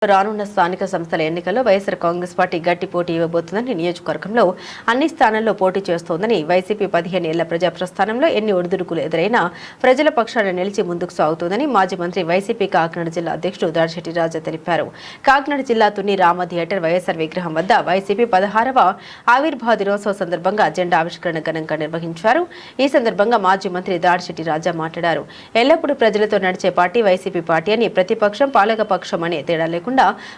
రానున్న స్థానిక సంస్థల ఎన్నికల్లో వైఎస్ఆర్ కాంగ్రెస్ పార్టీ గట్టి పోటీ ఇవ్వబోతుందని నియోజకవర్గంలో అన్ని స్థానాల్లో పోటీ చేస్తోందని వైసీపీ 15 ఏళ్ల ప్రజా ప్రస్థానంలో ఎన్ని ఒడిదుడుకులు ఎదురైనా ప్రజల పక్షాన నిలిచి ముందుకు సాగుతోందని మాజీ మంత్రి వైసీపీ కాకినాడ జిల్లా అధ్యక్షుడు దాడిశెట్టి రాజా తెలిపారు. కాకినాడ జిల్లా తుని రామ థియేటర్ వైఎస్ఆర్ విగ్రహం వద్ద వైసీపీ 16వ ఆవిర్భావ దినోత్సవ సందర్భంగా జెండా ఆవిష్కరణ ఘనంగా నిర్వహించారు. ఈ సందర్భంగా మాజీ మంత్రి దాడిశెట్టి రాజా మాట్లాడారు. ఎల్లప్పుడూ ప్రజలతో నడిచే పార్టీ వైసీపీ పార్టీ అని, ప్రతిపక్షం పాలకపక్షం అనే తేడా లేకుండా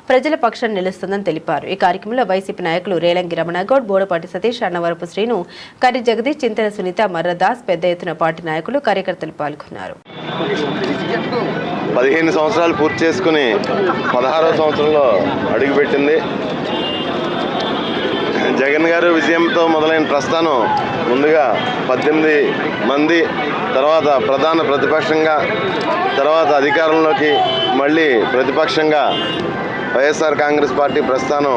ప్రజల పక్షాన్ని నిలుస్తుందని తెలిపారు. ఈ కార్యక్రమంలో వైసీపీ నాయకులు రేలంగి రమణగౌడ్, బోడపాటి సతీష్, అన్నవరపు శ్రీను, కర్రి జగదీష్, చింతన సునీత, మర్రదాస్ పెద్ద ఎత్తున పార్టీ నాయకులు కార్యకర్తలు పాల్గొన్నారు. 15 సంవత్సరాలు పూర్తి చేసుకుని 16వ సంవత్సరంలో అడుగుపెట్టింది. జగన్ గారు విజయంతో మొదలైన ప్రస్థానం ముందుగా 18 మంది, తర్వాత ప్రధాన ప్రతిపక్షంగా, తర్వాత అధికారంలోకి, మళ్ళీ ప్రతిపక్షంగా వైఎస్ఆర్ కాంగ్రెస్ పార్టీ ప్రస్థానం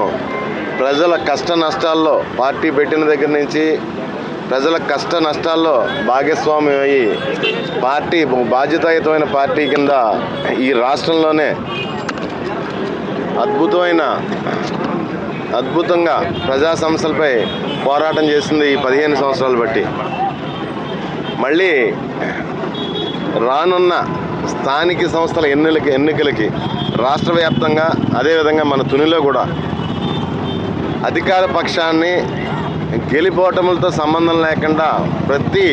ప్రజల కష్ట నష్టాల్లో పార్టీ పెట్టిన దగ్గర నుంచి ప్రజల కష్ట నష్టాల్లో భాగస్వామ్యం అయ్యి పార్టీ బాధ్యతాయుతమైన పార్టీ కింద ఈ రాష్ట్రంలోనే అద్భుతంగా ప్రజా సమస్యలపై పోరాటం చేసింది ఈ 15 సంవత్సరాలు బట్టి. మళ్ళీ రానున్న స్థానిక సంస్థల ఎన్నికలకి రాష్ట్ర వ్యాప్తంగా, అదేవిధంగా మన తునిలో కూడా అధికార పక్షాన్ని గెలిపోవటములతో సంబంధం లేకుండా ప్రతి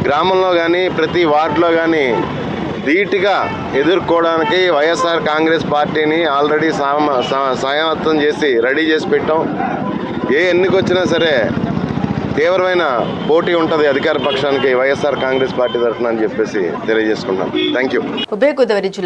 గ్రామంలో కానీ ప్రతి వార్డులో కానీ ధీటుగా ఎదుర్కోవడానికి వైఎస్ఆర్ కాంగ్రెస్ పార్టీని ఆల్రెడీ సమాయత్తం చేసి రెడీ చేసి పెట్టాం. ఏ ఎన్నికొచ్చినా సరే తీవ్రమైన పోటీ ఉంటుంది అధికార పక్షానికి వైఎస్ఆర్ కాంగ్రెస్ పార్టీ తరఫున అని చెప్పేసి తెలియజేసుకున్నాం. Thank you. ఉభయ గోదావరి జిల్లా